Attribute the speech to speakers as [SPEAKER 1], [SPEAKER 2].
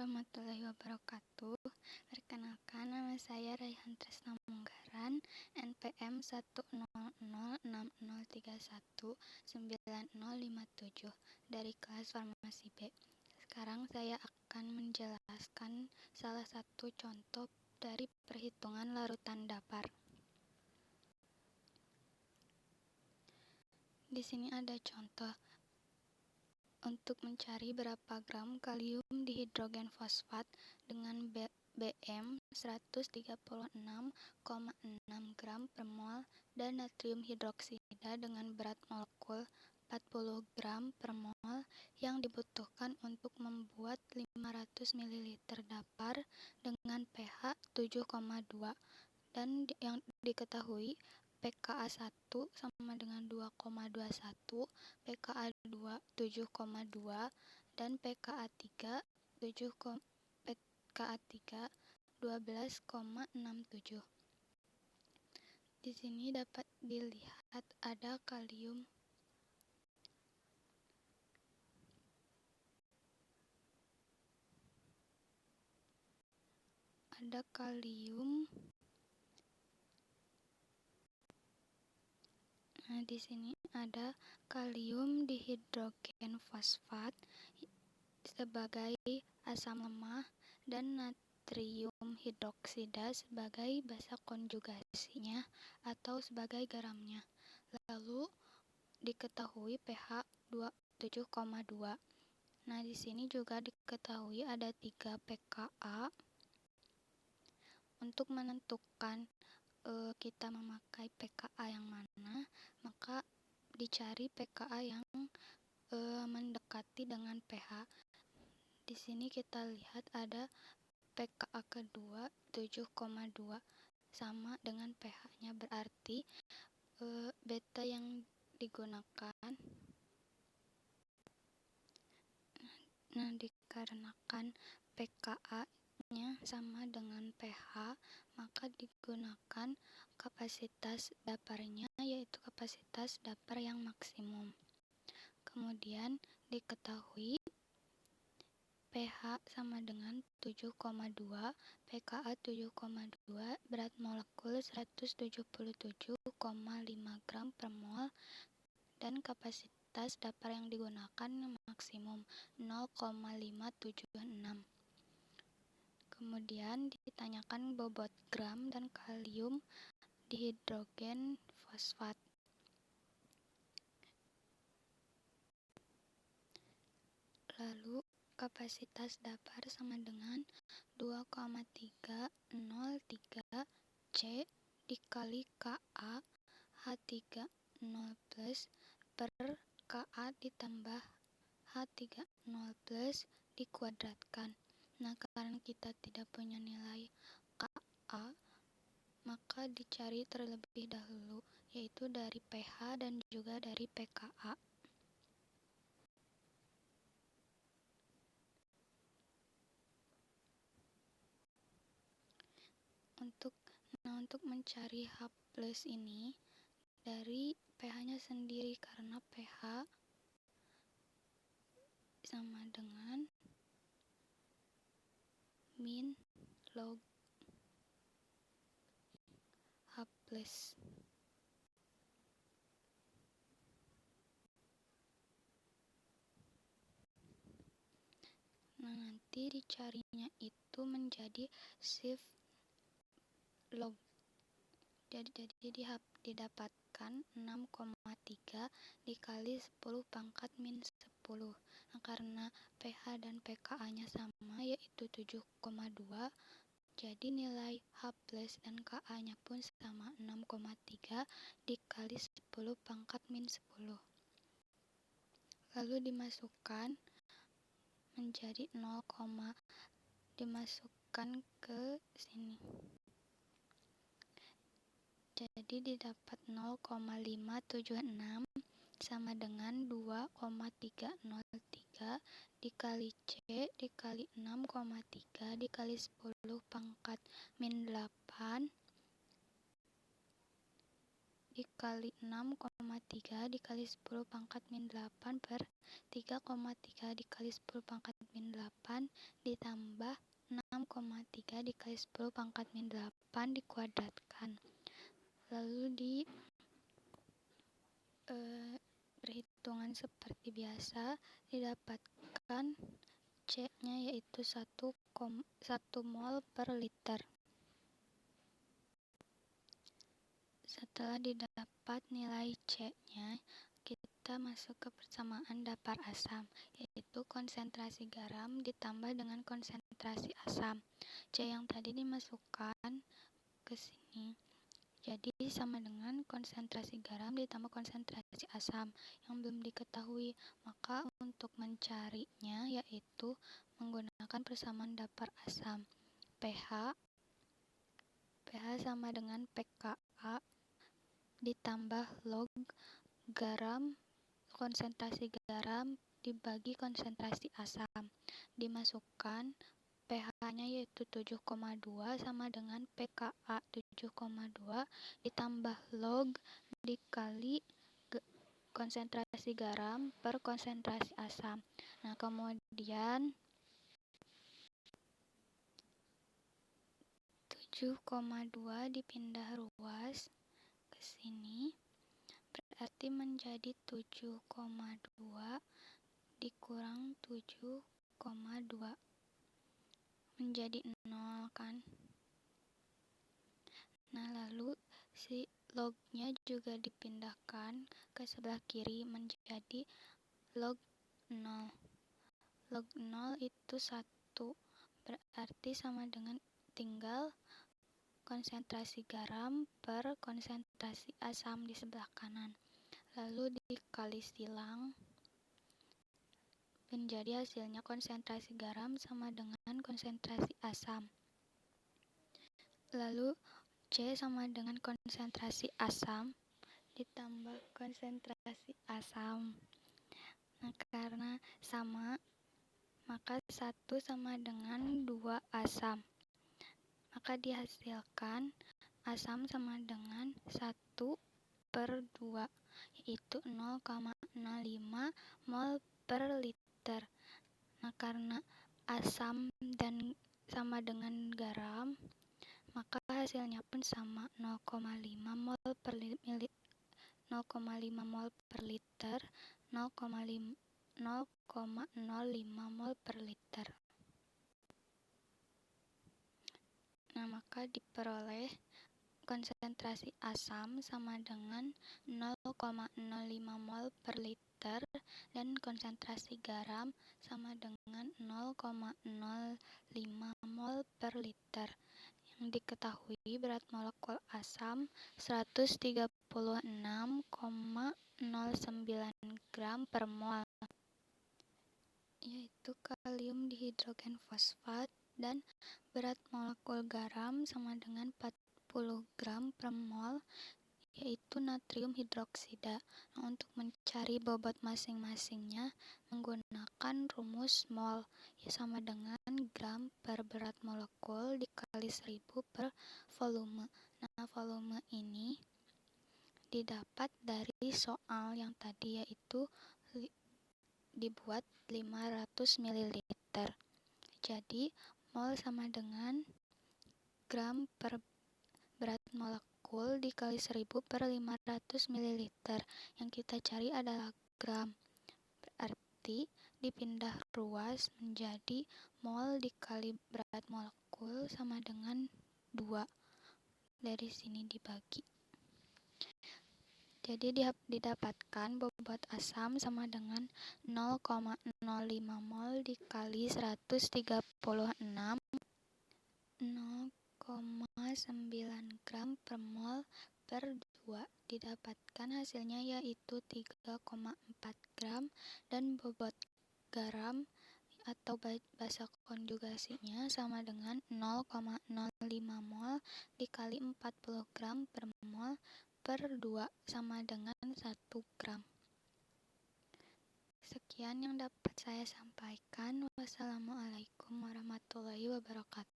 [SPEAKER 1] warahmatullahi wabarakatuh. Perkenalkan, nama saya Raihan Tresna Munggaran, NPM 10030319057 dari kelas Farmasi B. Sekarang saya akan menjelaskan salah satu contoh dari perhitungan larutan dapar. Di sini ada contoh untuk mencari berapa gram kalium dihidrogen fosfat dengan BM 136,6 gram per mol dan natrium hidroksida dengan berat molekul 40 gram per mol yang dibutuhkan untuk membuat 500 ml dapar dengan pH 7,2 dan yang diketahui pKa 1 sama dengan 2,21, pKa 2 7,2 dan pKa 3 12,67. Di sini dapat dilihat ada kalium Nah, di sini ada kalium dihidrogen fosfat sebagai asam lemah dan natrium hidroksida sebagai basa konjugasinya atau sebagai garamnya. Lalu diketahui pH 7,2. Nah, di sini juga diketahui ada 3 pKa. Untuk menentukan kita memakai pKa yang mana, maka dicari pKa yang mendekati dengan pH. Di sini kita lihat ada pKa kedua 7,2 sama dengan pH-nya, berarti beta yang digunakan. Nah, dikarenakan pKa-nya sama dengan pH, maka digunakan kapasitas daparnya, yaitu kapasitas dapar yang maksimum. Kemudian diketahui pH sama dengan 7,2, pKa 7,2, berat molekul 177,5 gram per mol, dan kapasitas dapar yang digunakan maksimum 0,576. Kemudian ditanyakan bobot gram dan kalium dihidrogen fosfat. Lalu kapasitas dapar sama dengan 2,303 C dikali Ka H30 plus per Ka ditambah H30 plus dikuadratkan. Nah, karena kita tidak punya nilai Ka, maka dicari terlebih dahulu, yaitu dari pH dan juga dari pKa. Untuk mencari H plus ini dari pH-nya sendiri, karena pH sama dengan min log H plus. Nah, nanti dicarinya itu menjadi shift log. Jadi didapatkan 6,3 dikali 10 pangkat min 10. Nah, karena pH dan pKa-nya sama, yaitu 7,2, jadi nilai H plus dan Ka-nya pun sama, 6,3 dikali 10 pangkat min 10. Lalu dimasukkan menjadi 0, dimasukkan ke sini. Jadi didapat 0,576 sama dengan 2,303 dikali C dikali 6,3 dikali 10 pangkat min 8 dikali 6,3 dikali 10 pangkat min 8 per 3,3 dikali 10 pangkat min 8 ditambah 6,3 dikali 10 pangkat min 8 dikuadratkan. Lalu di perhitungan seperti biasa didapatkan C-nya yaitu 1 mol per liter. Setelah didapat nilai C-nya, kita masuk ke persamaan datar asam, yaitu konsentrasi garam ditambah dengan konsentrasi asam. C yang tadi dimasukkan ke sini. Jadi sama dengan konsentrasi garam ditambah konsentrasi asam yang belum diketahui. Maka untuk mencarinya yaitu menggunakan persamaan datar asam. pH sama dengan pKa ditambah log garam, konsentrasi garam dibagi konsentrasi asam. Dimasukkan pH-nya yaitu 7,2 sama dengan pKa 7,2 ditambah log dikali konsentrasi garam per konsentrasi asam. Nah, kemudian 7,2 dipindah ruas ke sini, berarti menjadi 7,2 dikurang 7,2 menjadi 0 kan. Nah, lalu si lognya juga dipindahkan ke sebelah kiri menjadi log 0. Log 0 itu 1, berarti sama dengan tinggal konsentrasi garam per konsentrasi asam di sebelah kanan. Lalu dikali silang menjadi hasilnya konsentrasi garam sama dengan konsentrasi asam. Lalu C sama dengan konsentrasi asam ditambah konsentrasi asam. Nah, karena sama, maka 1 sama dengan 2 asam. Maka dihasilkan asam sama dengan 1 per 2, yaitu 0,05 mol per liter. Nah, karena asam dan sama dengan garam, maka hasilnya pun sama, 0,5 mol per liter, 0,05 mol per liter. Nah, maka diperoleh konsentrasi asam sama dengan 0,05 mol per liter dan konsentrasi garam sama dengan 0,05 mol per liter. Yang diketahui berat molekul asam 136,09 gram per mol, yaitu kalium dihidrogen fosfat, dan berat molekul garam sama dengan 40 gram per mol, yaitu natrium hidroksida. Nah, untuk mencari bobot masing-masingnya menggunakan rumus mol, sama dengan gram per berat molekul dikali 1000 per volume. Nah, volume ini didapat dari soal yang tadi, yaitu dibuat 500 ml. Jadi mol sama dengan gram per berat molekul dikali 1000 per 500 ml. Yang kita cari adalah gram. Berarti dipindah ruas menjadi mol dikali berat molekul sama dengan 2. Dari sini dibagi. Jadi didapatkan bobot asam sama dengan 0,05 mol dikali 136 0,9 gram per mol per 2. Didapatkan hasilnya yaitu 3,4 gram dan bobot garam atau basa konjugasinya sama dengan 0,05 mol dikali 40 gram per mol per 2 sama dengan 1 gram. Sekian yang dapat saya sampaikan. Wassalamualaikum warahmatullahi wabarakatuh.